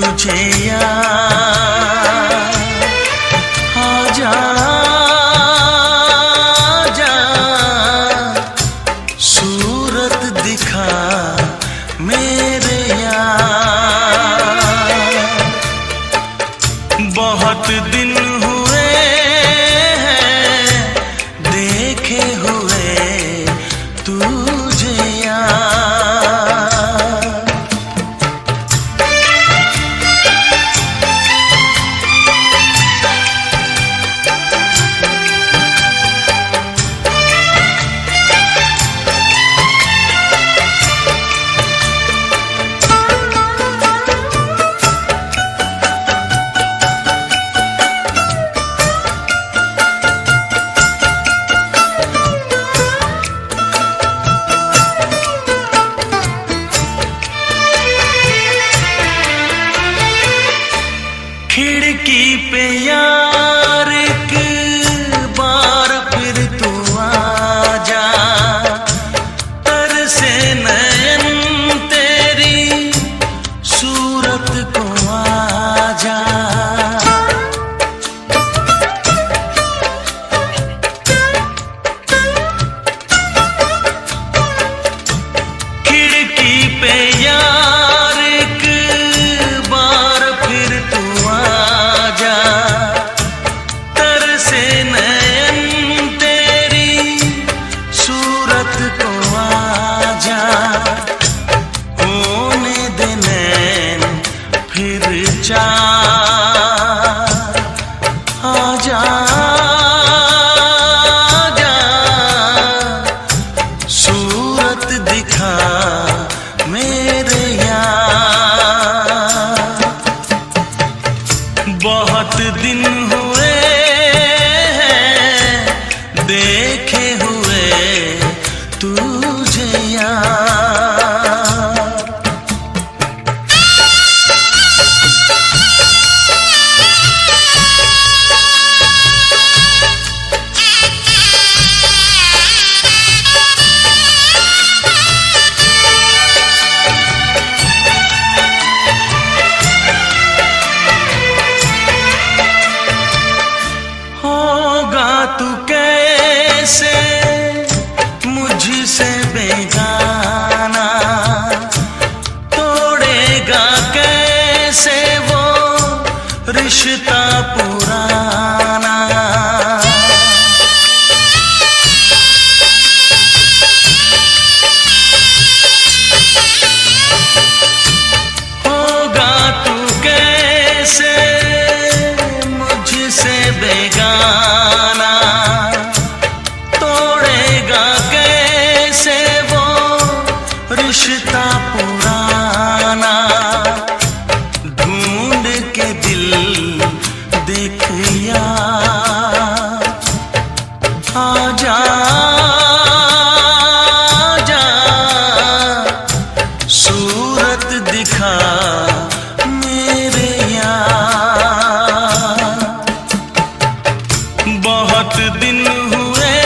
तुझे याद आजा आजा, सूरत दिखा मेरे यार। बहुत दिन हुए हैं देखे हुए तुझे यार। खिड़की पे यार एक बार फिर तू आजा, तरसे नयन तेरी सूरत को आजा। खिड़की पे यार एक बार फिर तू आजा, तरसे नयन तेरी सूरत को आजा। होने दे नैन फिर चार, आजा आजा, सूरत दिखा मेरे यार। बहुत दिन हुए हैं देखे हुए तुझे यार। होगा तू कैसे मुझसे बेगाना, तोड़ेगा कैसे वो रिश्ता पुराना। होगा तू कैसे मुझसे बेगाना, तोड़ेगा कैसे वो रिश्ता पुराना। ढूंढ के दिल देख यार, आजा आजा, सूरत दिखा मेरे यार। बहुत दिन हुए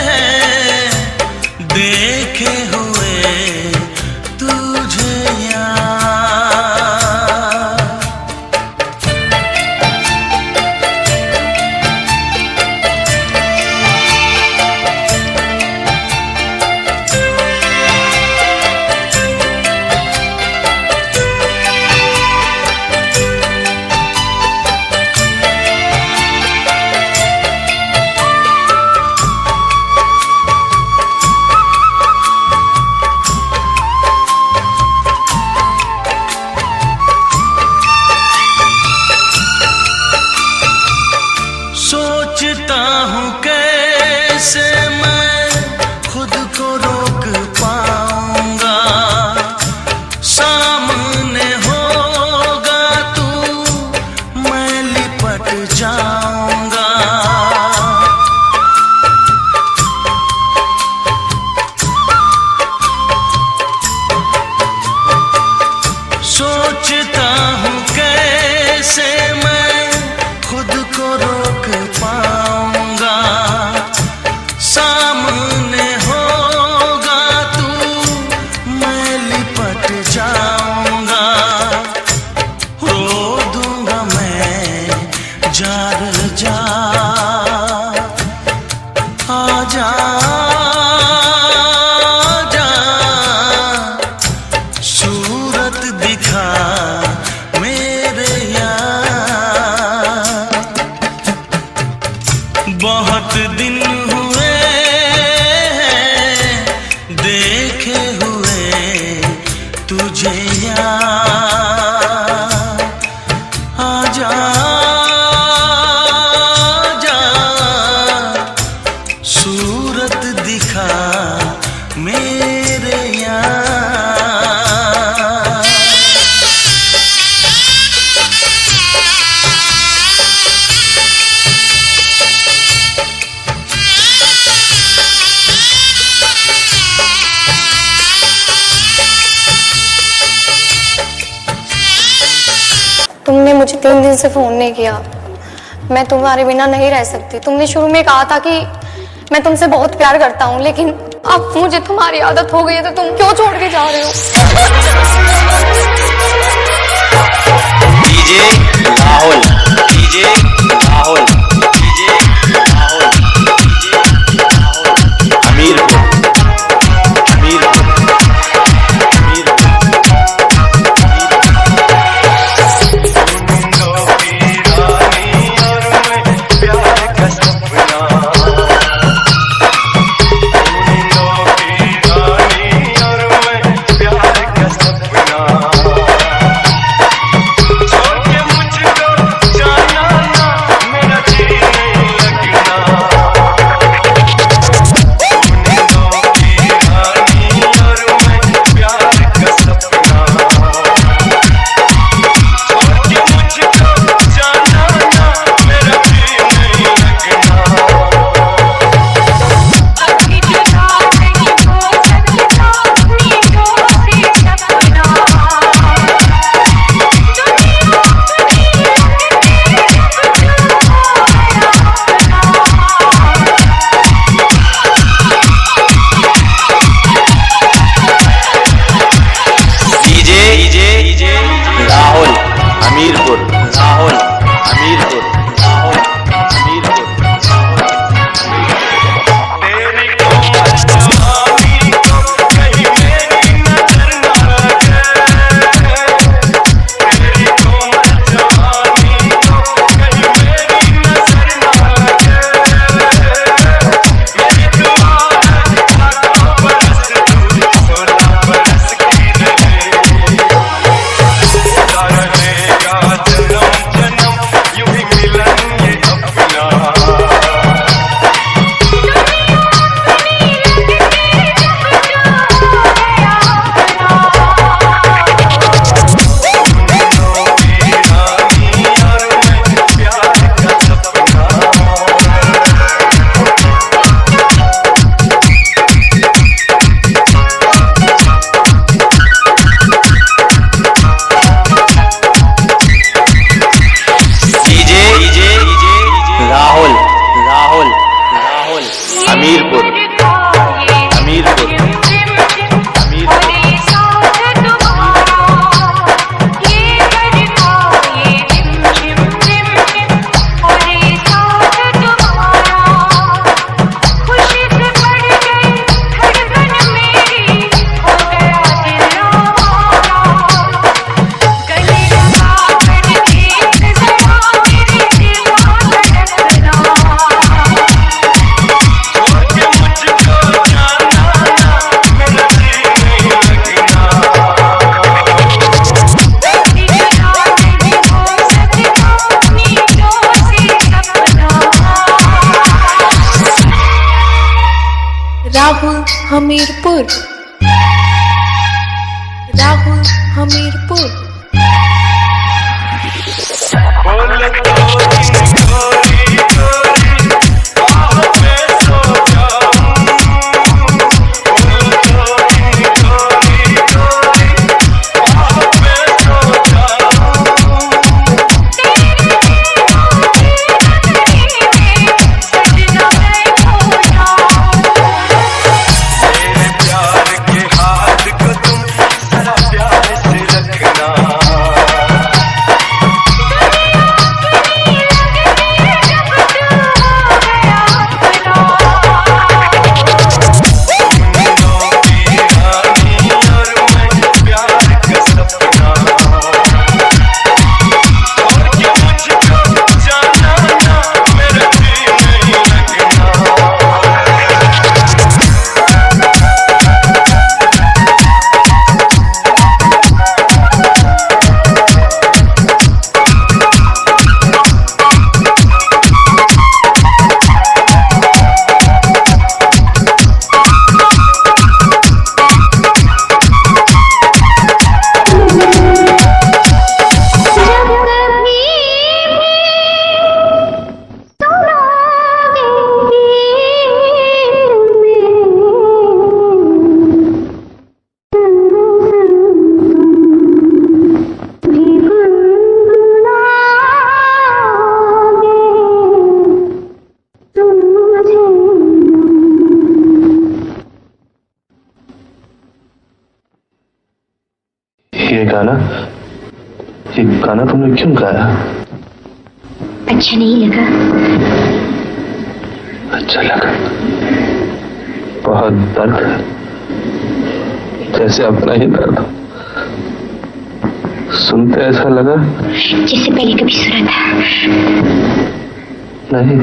हैं देखे हुए तुझे यार। सोचता हूँ कैसे मैं खुद को रोक पाऊंगा, सामने होगा तू मैं लिपट जाऊंगा। सोचता हूँ कैसे मैं खुद को रोक पाऊंगा, सामने होगा तू मैं लिपट जाऊंगा। सखिया आजा आजा सूरत दिखा मेरे यार। तुमने मुझे 3 दिन से फोन नहीं किया। मैं तुम्हारे बिना नहीं रह सकती। तुमने शुरू में कहा था कि मैं तुमसे बहुत प्यार करता हूँ, लेकिन अब मुझे तुम्हारी आदत हो गई है, तो तुम क्यों छोड़ के जा रहे हो? DJ Rahul, DJ Rahul, DJ Rahul, DJ Rahul, Hamirpur, Hamirpur, Hamirpur, Rahul, Hamirpur, Rahul, Hamirpur, तेरी कोमल जवानी को कहीं मेरी नजर न लगे, तेरी कोमल जवानी को कहीं मेरी नजर न लगे, मेरी दुआ है लाखों बरस तू 16 बरस की रहे। राहुल, राहुल, राहुल, हमीरपुर, हमीरपुर, हमीरपुर। राहुल हमीरपुर, राहुल हमीरपुर। मेरे प्यार के हाथ को तुम जरा प्यार से रखना। ये गाना तुमने क्यों गाया? अच्छा नहीं लगा? अच्छा लगा। बहुत दर्द है, जैसे अपना ही दर्द। सुनते ऐसा लगा जिससे पहले कभी सुना था। नहीं,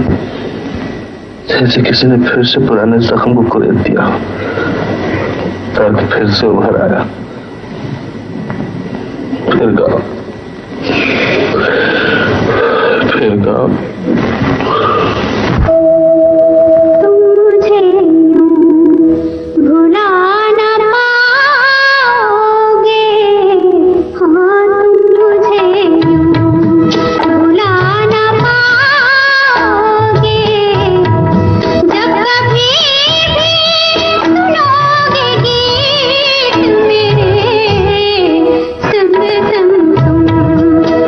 जैसे किसी ने फिर से पुराने जख्म को कुरेद दिया हो। दर्द फिर से उभर आया। फिर गाओ, फिर गाओ। मुझे भुला न पाओगे, हाँ तुम मुझे भुला न पाओगे। जब कभी भी सुनोगे गीत मेरे, संग संग तुम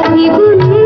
भी गुनगुनाओगे।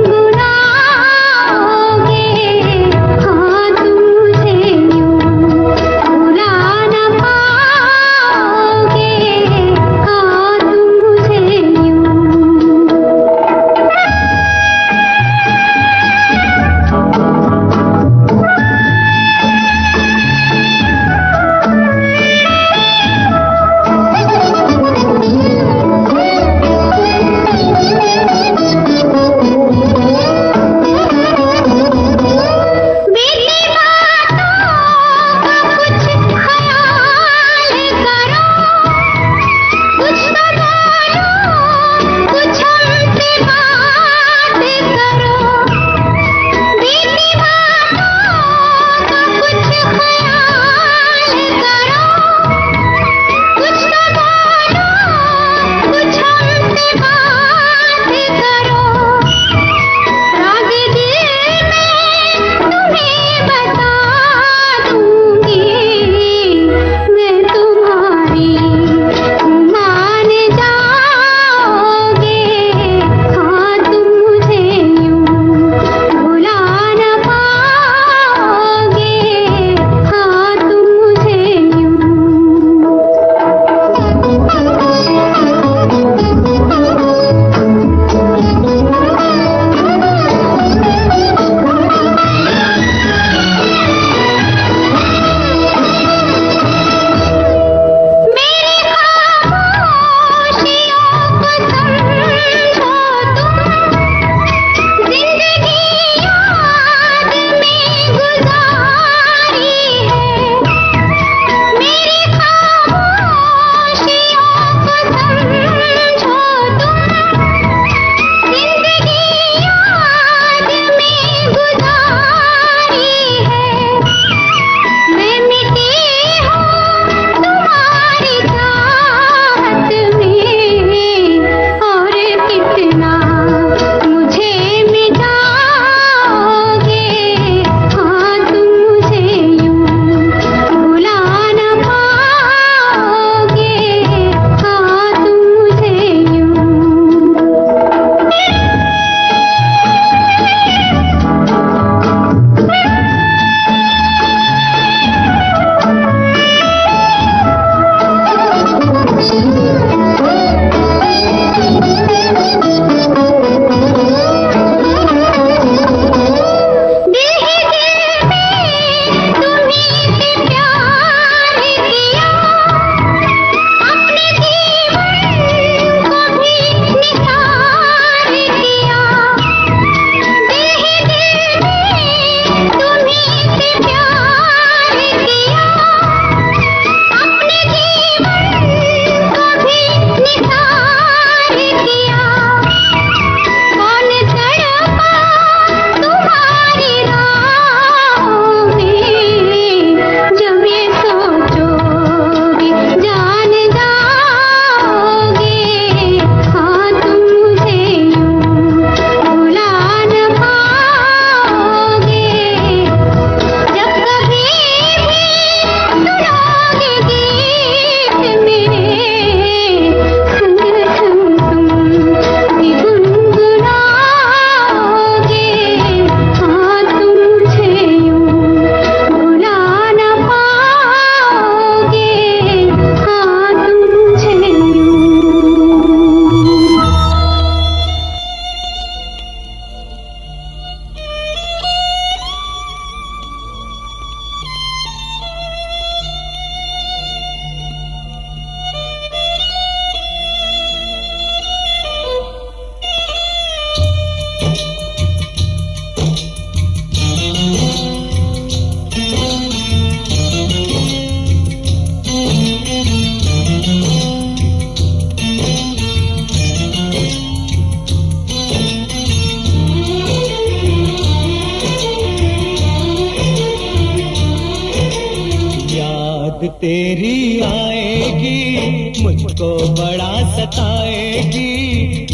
तेरी आएगी मुझको बड़ा सताएगी,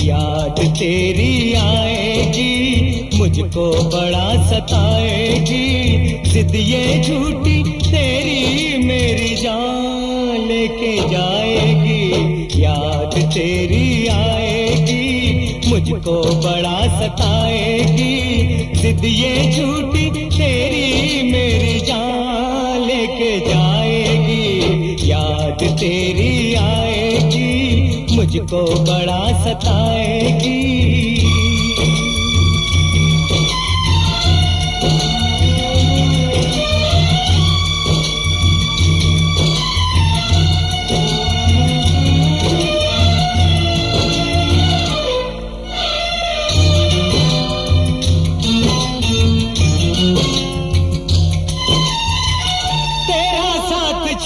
याद तेरी आएगी मुझको बड़ा सताएगी, जिद ये झूठी तेरी मेरी जान लेके जाएगी, याद तेरी आएगी मुझको बड़ा सताएगी, जिद ये झूठी तेरी मेरी जान लेके जाएगी, याद तेरी आएगी मुझको बड़ा सताएगी।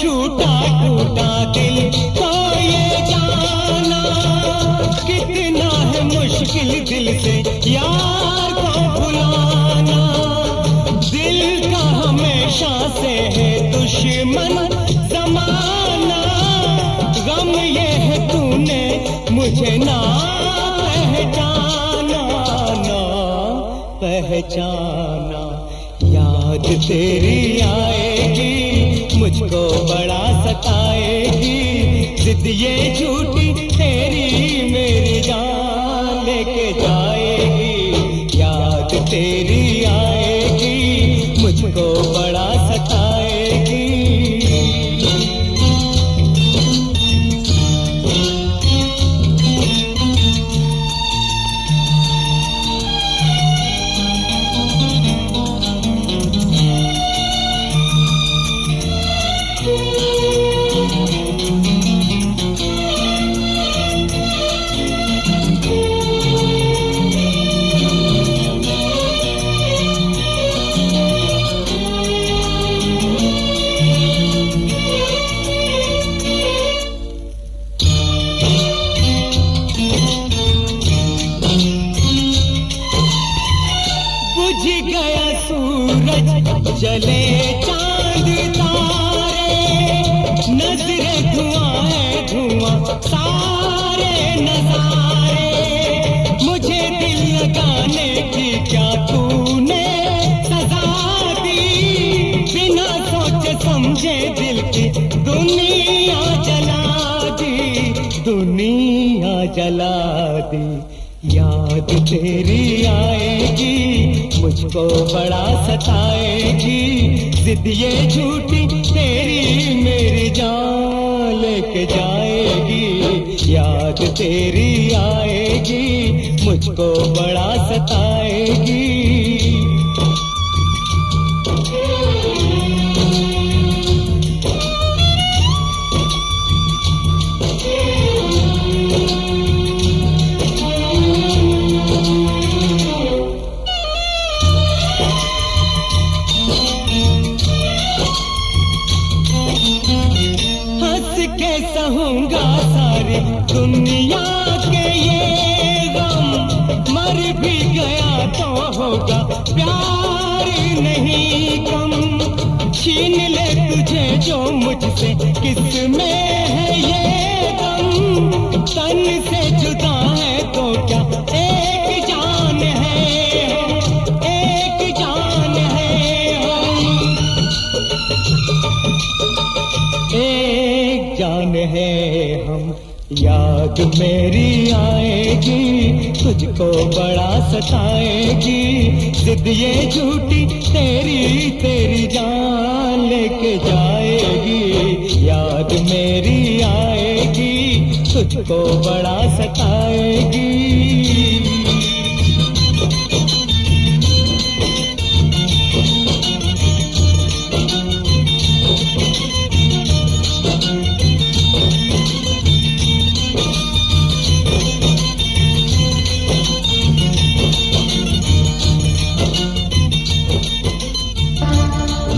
छूटा टूटा दिल तो ये जाना, कितना है मुश्किल दिल से यार को भुलाना, दिल का हमेशा से है दुश्मन ज़माना, गम ये है तूने मुझे ना पहचाना, ना पहचाना, याद तेरी आएगी मुझको बड़ा सताएगी, जिद ये झूठी तेरी मेरी जान लेके जाएगी, याद तेरी आएगी मुझको बड़ा सताएगी। जले चांद तारे, नजरे धुआं है धुआं सारे नजारे, मुझे दिल लगाने की क्या तूने सजा दी, बिना सोचे समझे दिल की दुनिया जला दी, दुनिया जला दी, याद तेरी आएगी मुझको बड़ा सताएगी, जिद ये झूठी तेरी मेरी जान लेके जाएगी, याद तेरी आएगी मुझको बड़ा सताएगी। सहूंगा सारी दुनिया के ये गम, मर भी गया तो होगा प्यार नहीं कम, छीन ले तुझे जो मुझसे किसमें है ये गम, तन से जुदा है तो क्या एक जान है हम, एक जान है हम, एक जान है हम, याद मेरी आएगी तुझको बड़ा सताएगी, जिद ये झूठी तेरी तेरी जान लेके जाएगी, याद मेरी आएगी तुझको बड़ा सताएगी।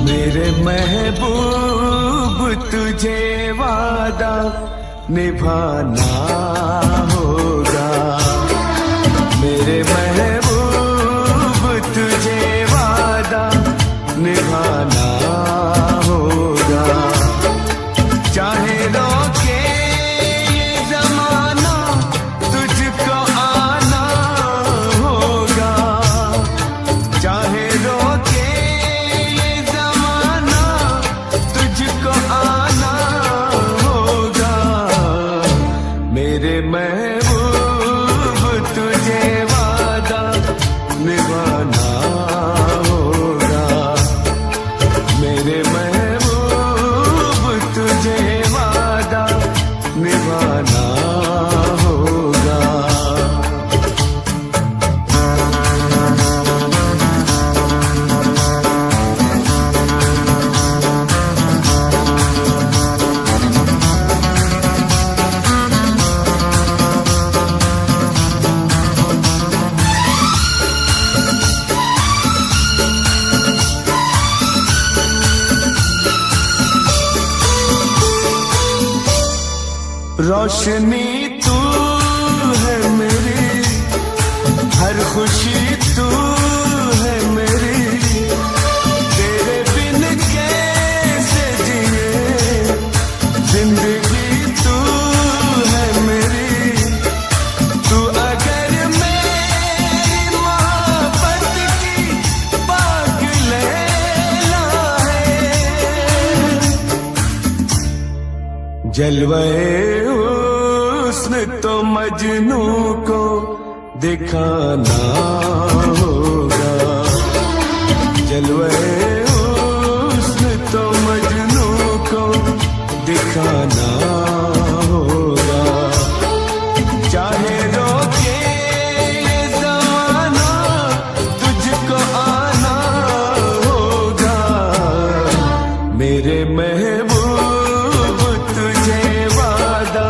मेरे महबूब तुझे वादा निभाना होगा, मेरे महबूब तुझे वादा निभाना होगा, रोशनी तू है मेरी, हर खुशी तू है मेरी, तेरे बिन कैसे जिए, जिंदगी तू है मेरी, तू अगर मेरी मोहब्बत की पाक लैला है, जलवे हुस्न तो मजनू को दिखाना होगा, जलवे हुस्न तो मजनू को दिखाना होगा, चाहे रोके ये ज़माना तुझको आना होगा, मेरे महबूब तुझे वादा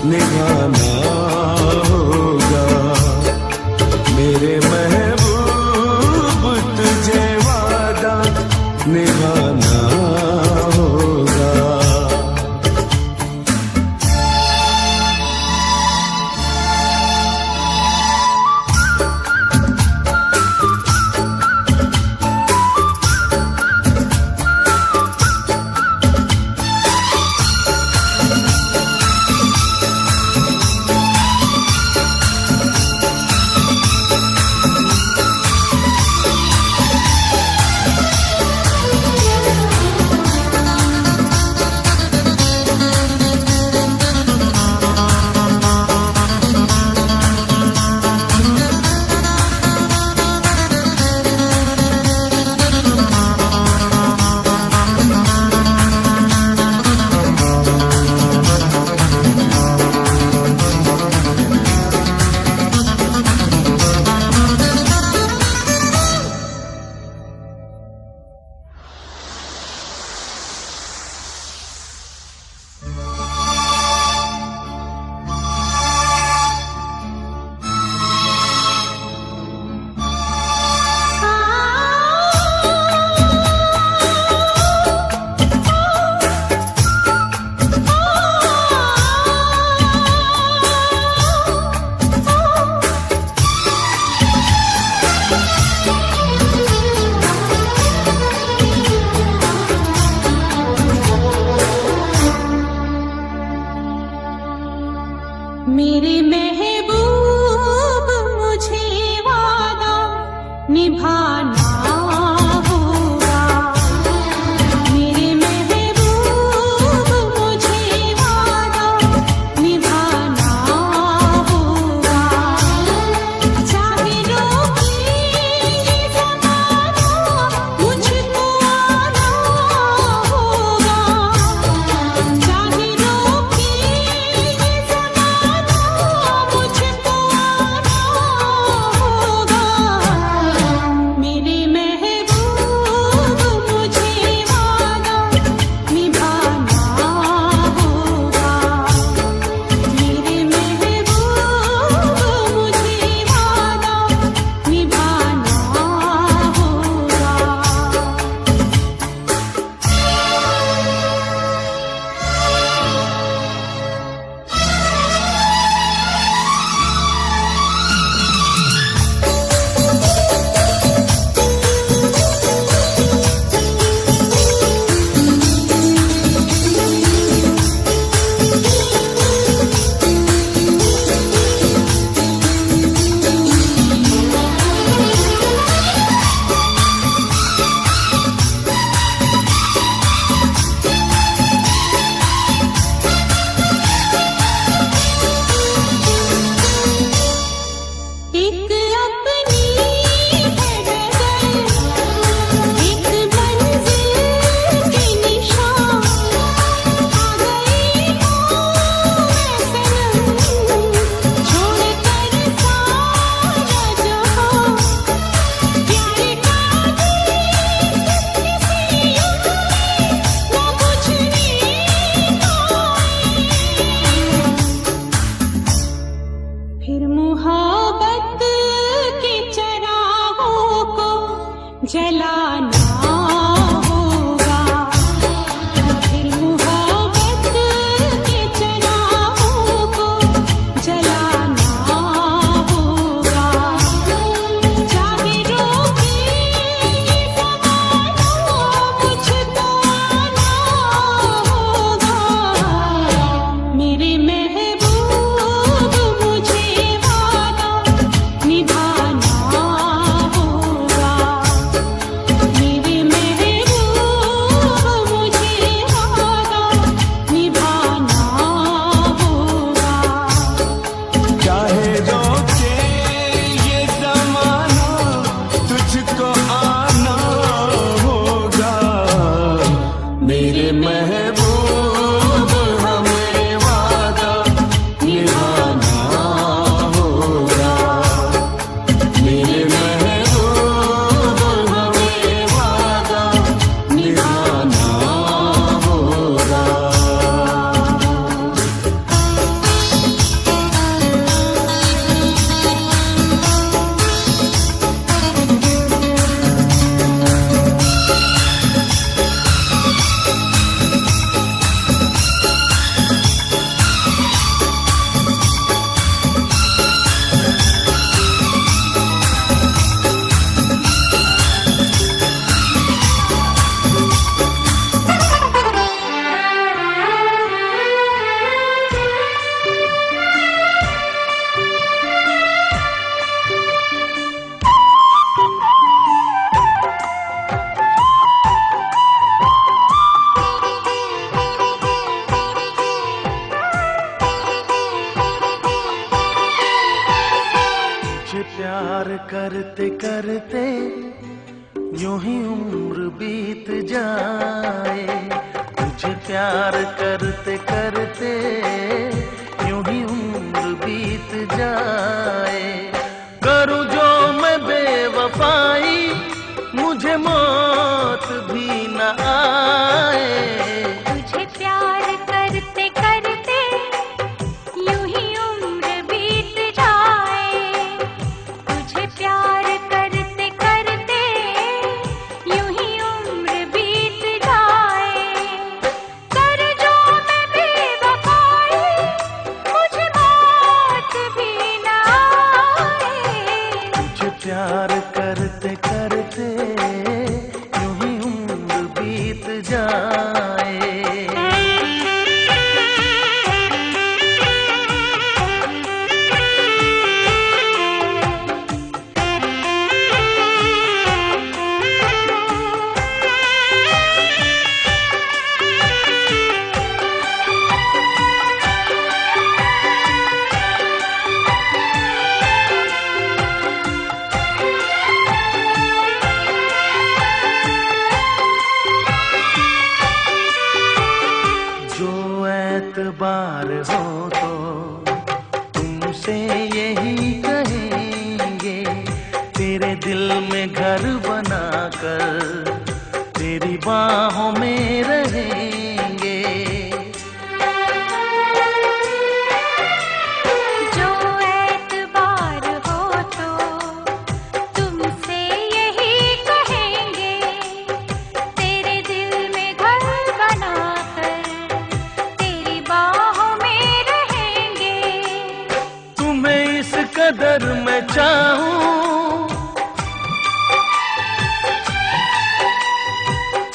निभाना होगा, मेरे महबूब तुझे वादा निभाना होगा। मेरे महबूब मुझे वादा निभाना होगा, मेरे महबूब मुझे वादा निभाना होगा, चाहे रोके ये ज़माना मुझको आना होगा, चाहे रोके ये ज़माना मुझको आना होगा, मेरे महबूब मुझे वादा निभाना होगा, मेरे महबूब मुझे वादा निभाना एक अपनी है नज़र, एक मंजिल के निशान, आ गई हूँ मैं सनम, छोड़ कर सारा जहां, प्यार का गीत किसी न बुझने पाए, फिर मोहब्बत के चरागों को जलाना होगा, फिर मोहब्बत के चरागों तुझे प्यार करते करते यूं ही उम्र बीत जाए, तुझे प्यार करते करते यूं ही उम्र बीत जाए। करूं जो मैं बेवफाई मुझे मौत भी न आए। तुझे प्यार करते करते यूं ही उम्र बीत जाए, तुझे प्यार करते करते यूं ही उम्र बीत जाए। कर जो मैं बेवफाई मुझे मौत भी न आए। तुझे प्यार करते करते यूं ही उम्र बीत जाए। जो एतबार हो तो तुमसे यही कहेंगे, तेरे दिल में घर बनाकर तेरी बाहों में रहेंगे। जो एतबार हो तो तुमसे यही कहेंगे, तेरे दिल में घर बनाकर तेरी बाहों में रहेंगे। तुम्हें इस कदर मैं चाहूं,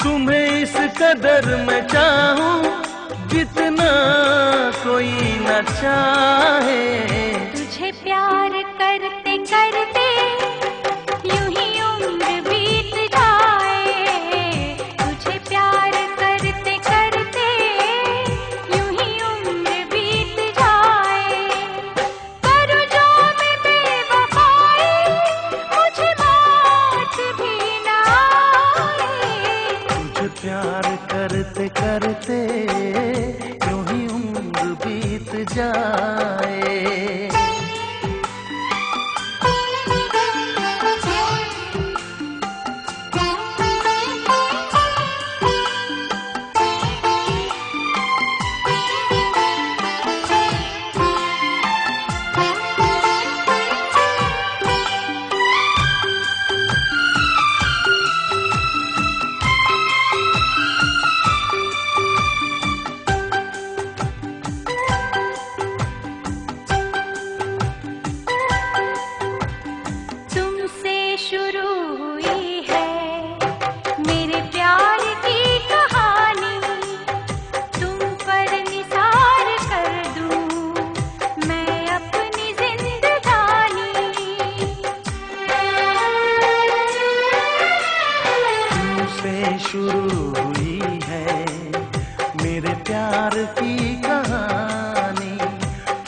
तुम्हें इस कदर मैं चाहूं जितना कोई न चाहे। तुझे प्यार करते करते यूं ही उम्र बीत जाए, तुझे प्यार करते करते यूं ही उम्र बीत जाए। करूं जो मैं बेवफाई मुझे मौत भी न आए। तुझे प्यार करते करते यूं ही उम्र बीत जाए। तुमसे शुरू हुई है मेरे प्यार की कहानी, तुम पर निसार कर दूं मैं अपनी जिंदगानी। तुमसे शुरू हुई है मेरे प्यार की कहानी,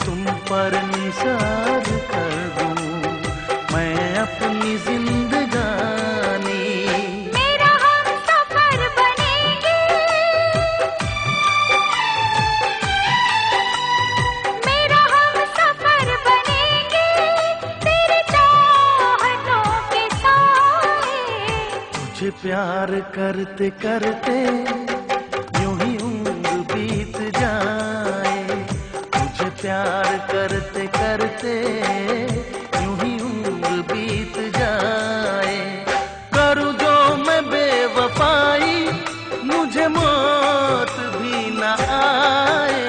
तुम पर निसार कर दूं मैं अपनी जिंदगानी। मेरा हम सफर बनेगी, मेरा हम सफर बनेगी तेरे चाहतों के साए। तुझे प्यार करते करते यूं ही उम्र बीत जाए, तुझे प्यार करते करते यूं ही उम्र बीत जाए। करूं जो मैं बेवफाई मुझे मौत भी न आए।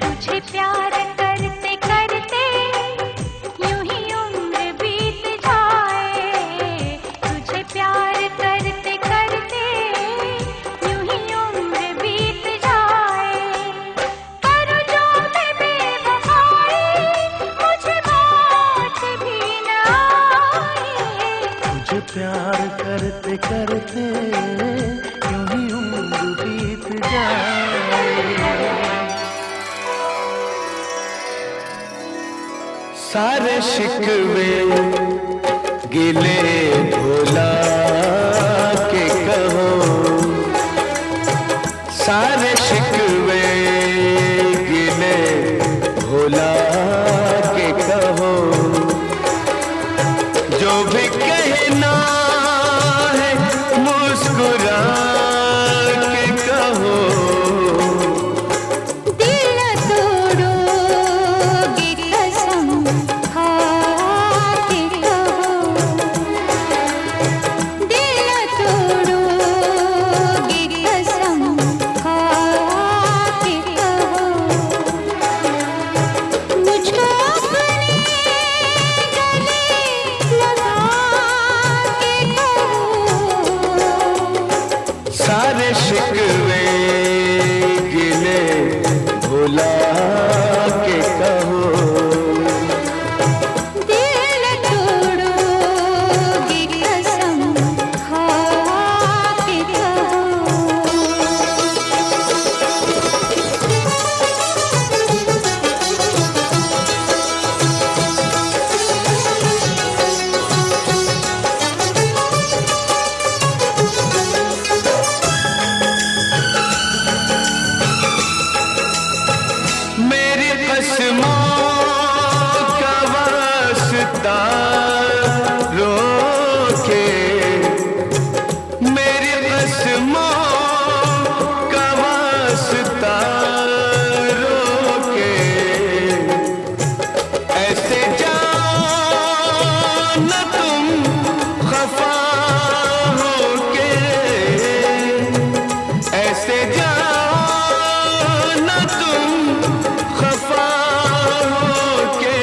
तुझे प्यार करते करते यूं ही उम्र बीत जाए, तुझे प्यार करते करते यूं ही उम्र बीत जाए। करूं जो मैं बेवफाई मुझे मौत भी न आए। तुझे प्यार करते करते यूं ही उम्र बीत जाए। सारे शिकवे गिले भुला के कहो, सारे शिकवे गिले भुला के कहो, जो भी कहना है मुस्कुरा के कहो। दिल तोड़ोगे कसम खा के कहो, दिल तोड़ोगे कसम खा के कहो, मुझको अपने गले लगा के कहो। सारे शिकवे गिले भुला के कहो। दिल तोड़ोगे कसम खा के कहो। मेरी कसमों का वास्ता रोके, मेरी कसमों का वास्ता रोके, ऐसे जाओ न तुम खफा होके, ऐसे जाओ न तुम खफा होके,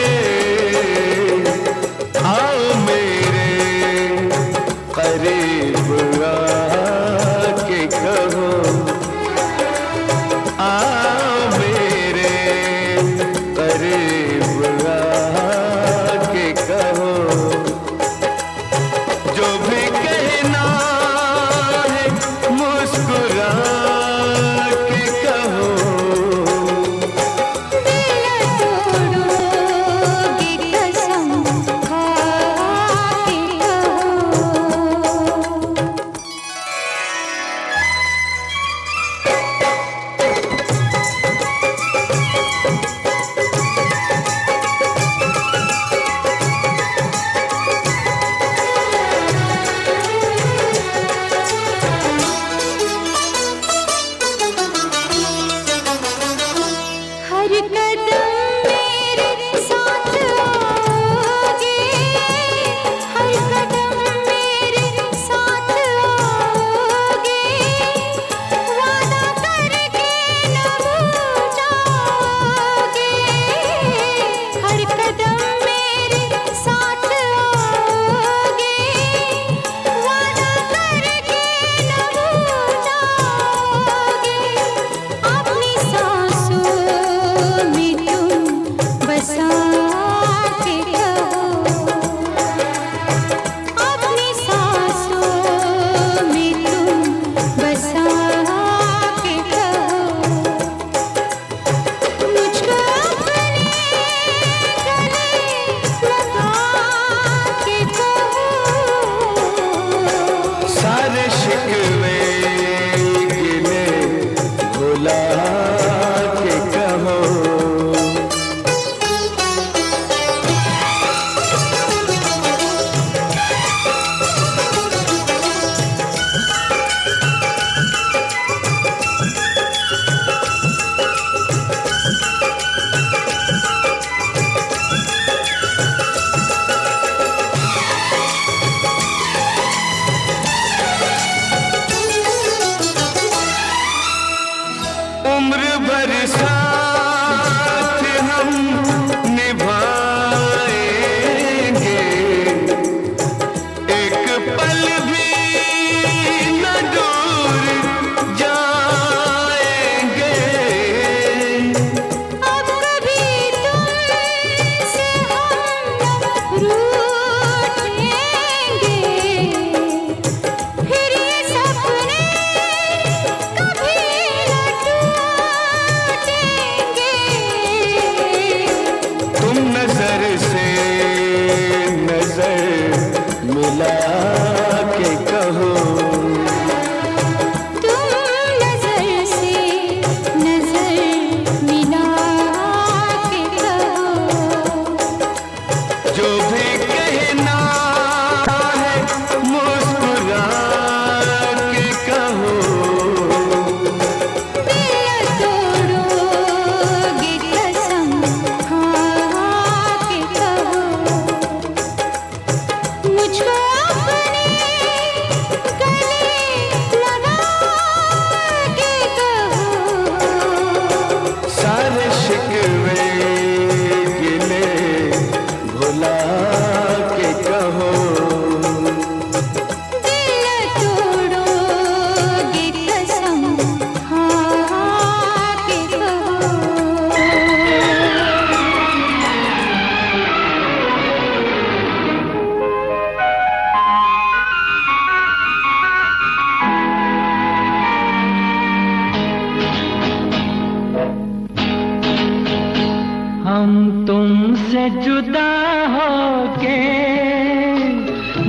नजर मिला के कहो, तुम नजर से नजर मिला के कहो, जो भी कहना है मुस्कुरा के कहो, दिल तोड़ोगे कसम खा के कहो, मुझको अपने गले लगा के कहो, सारे शिकवे गिले भुला के कहो, दिल तोड़ोगे कसम खा के कहो। हम तुमसे जुदा होके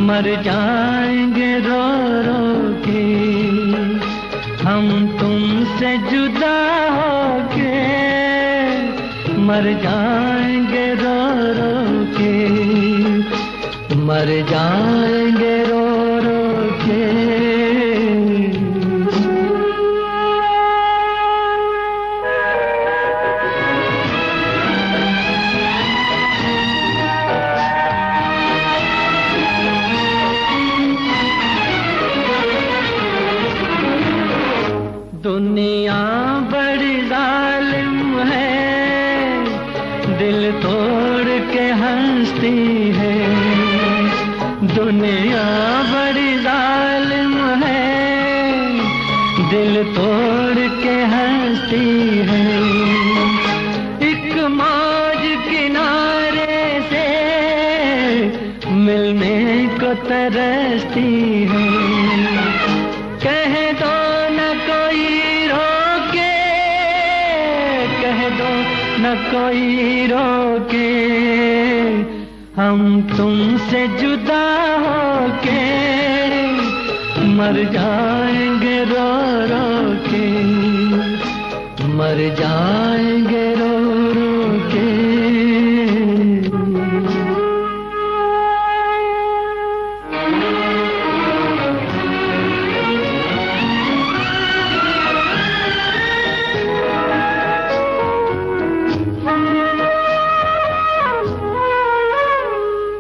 मर जाएंगे रो रो के, हम तुमसे जुदा होके मर जाएंगे रो रो के, मर जाएंगे रो रो के। दुनिया बड़ी जालिम है, दिल तोड़ के हंसती है, दुनिया बड़ी जालिम है, दिल तोड़ के हंसती है, एक मौज किनारे से मिलने को तरसती है, कह दो न कोई रोके, कह दो न कोई रोके, हम तुमसे जुदा होके मर जाएंगे रो रो के, मर जाएंगे रो रो के।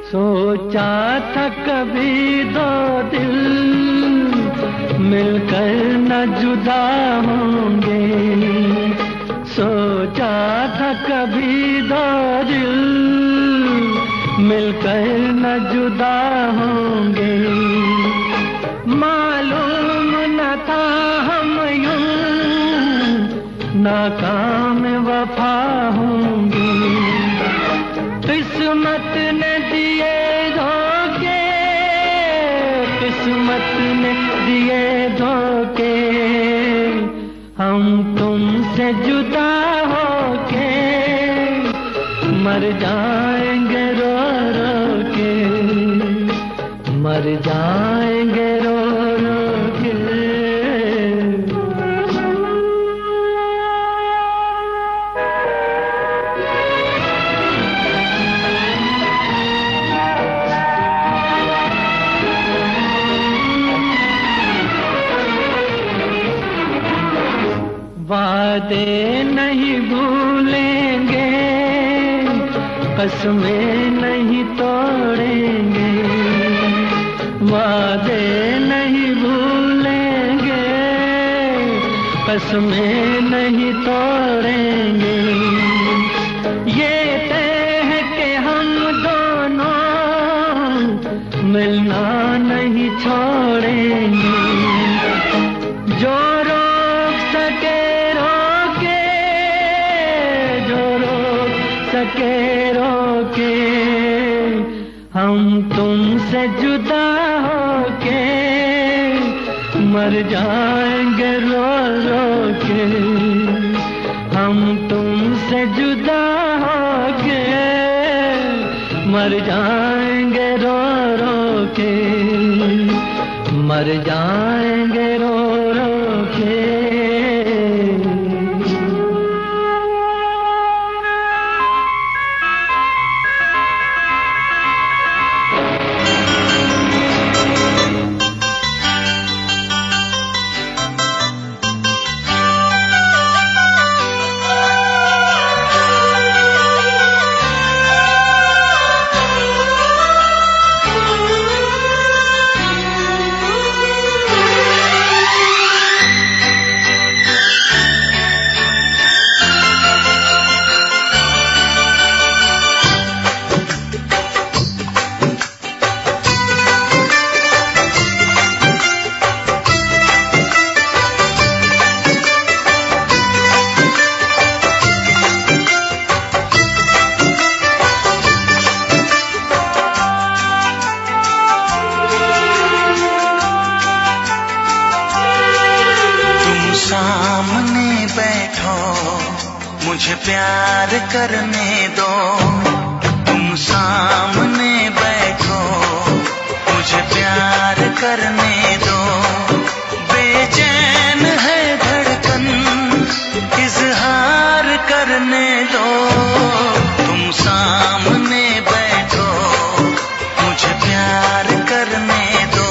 सोचा था कभी दो दिल मिलकर न जुदा होंगे, सोचा था कभी दो दिल मिलकर न जुदा होंगे, मालूम न था हम यूं नाकाम वफा होंगे, किस्मत ने दिए धोखे, किस्मत ने दिए धोखे, हम तुमसे जुदा होके मर जाएंगे रो रो के, मर जाएंगे रो रो के। वादे नहीं भूलेंगे, कसमें नहीं तोड़ेंगे, वादे नहीं भूलेंगे, कसमें नहीं तोड़ेंगे, ये तय है कि हम दोनों मिलना नहीं छोड़ेंगे, जो रोक सके सके रोके, हम तुमसे जुदा होके मर जाएंगे रो रो के, हम तुमसे जुदा होके मर जाएंगे रो के, मर जाएंगे रो रो के। मुझे प्यार करने दो, तुम सामने बैठो, मुझे प्यार करने दो। बेचैन है धड़कन, इजहार करने दो, तुम सामने बैठो, मुझे प्यार करने दो।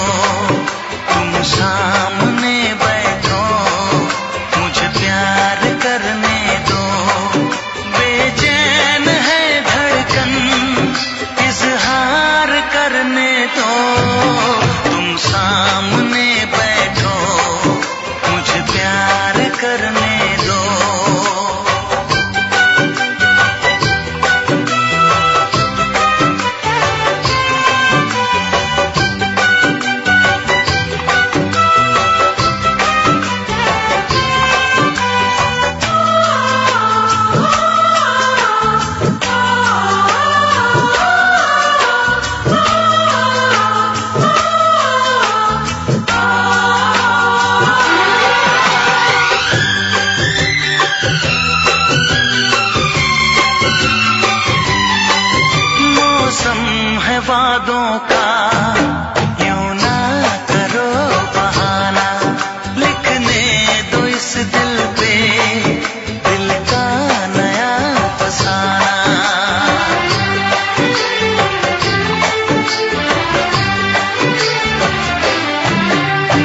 तुम सामने बैठो, मुझे प्यार करने दो। बेचैन है धड़कन, इजहार करने दो, तुम सामने बैठो, मुझे प्यार करने दो। वादों का यूं ना करो बहाना, लिखने दो इस दिल पे दिल का नया फसाना।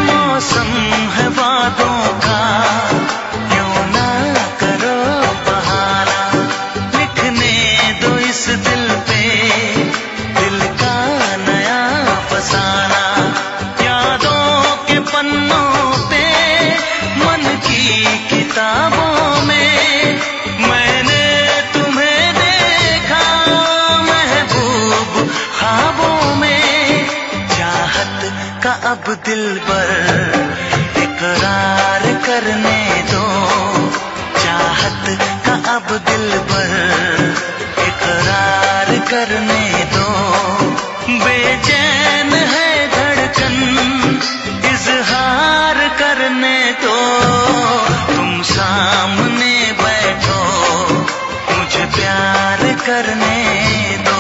मौसम है वादों का यूं ना करो बहाना, लिखने दो इस दिल पे फसाना। यादों के पन्नों पे, मन की किताबों में, मैंने तुम्हें देखा महबूब ख्वाबों में। चाहत का अब दिल पर इकरार करने दो, चाहत का अब दिल पर इकरार करने दो। बेचैन है धड़कन, इजहार करने दो, तुम सामने बैठो, मुझे प्यार करने दो।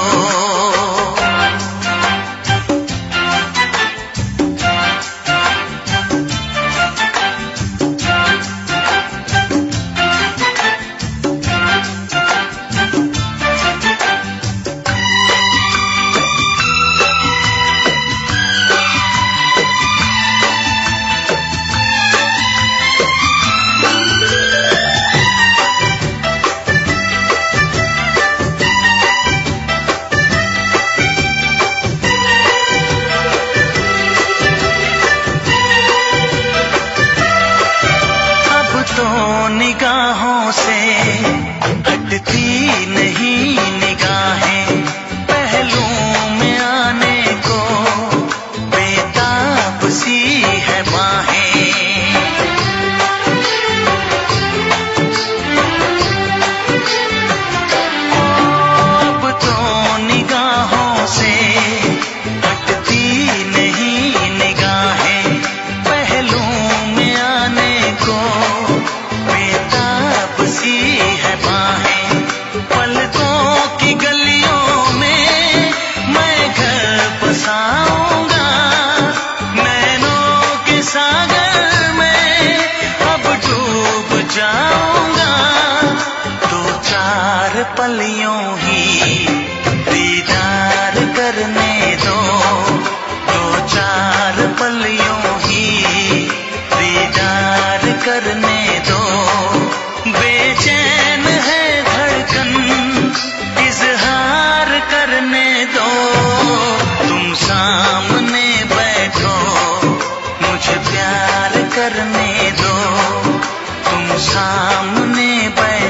सामने बैठ